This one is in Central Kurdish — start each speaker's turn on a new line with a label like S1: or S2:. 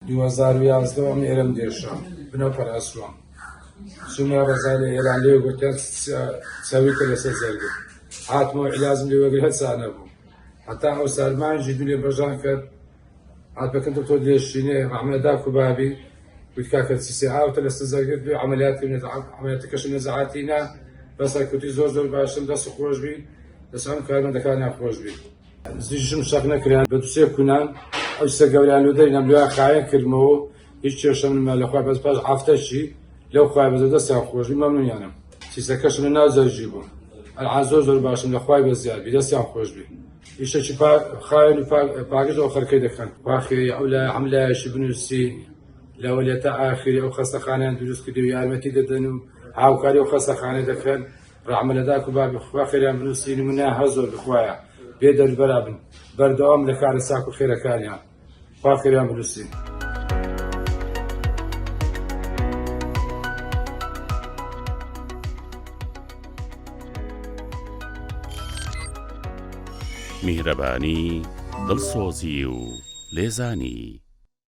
S1: 2011 ئەم ئێرەم دێشە بنەو پەراسوان چونە ڕێزای لە ئێران لێ گوتیان چاویتە لەسەر زەرگرت هاتمەوە عیلازم لێ وەرگرت هەر چا نەبوو هەتا ئەو سارمانیشی دوو لێ بەژان کرد هاتبەکەن تۆ دێشینێ ڕەحمەتدا کوبابی قلت كاكا سيسي عاوتە لەسەر زەرگرت بێ عملیاتەکەشم نەزەعاتینا بەسە کوتی زۆر باشم دەست خۆش بی دەسان کارمەندەکانیان خۆش بی زیژم شەق نەکریان بە دووسێ کونان ئەو سە گەوریان لودەرینەم لێوە خایەن کردمەوە هیچ کێشەم نما لەخوا بەس پاش هەفتەشی لەو خوای بەزە دەستیان خۆش بی مەمنونیانم سیسەکەشم لە ناو زەرجی بوو ئەلعان زۆر باشم لەخوای بەزیاد بی دەستیان خۆش بی ئیشەکی خاوێن و پاگژ ئەو خەرکەی دەکەن خواخێری ئەو لە عەملایەشی بنووسی لەوەلێتە ئاخری ئەو خەستەخانەیان دروست کردی و یارمەتی دەدەن و هاوکاری ئەو خەستەخانەی دەکەن ڕەحمەتدا کوبابی خوا خێریان بنووسی نمونە هەر زۆر بخوایە بێ دەربەرا بن بەردەوام لە کارە چاک و خێرەکانیان خوا خێریان بنووسی
S2: میهرەبانی دڵسۆزی و لێزانی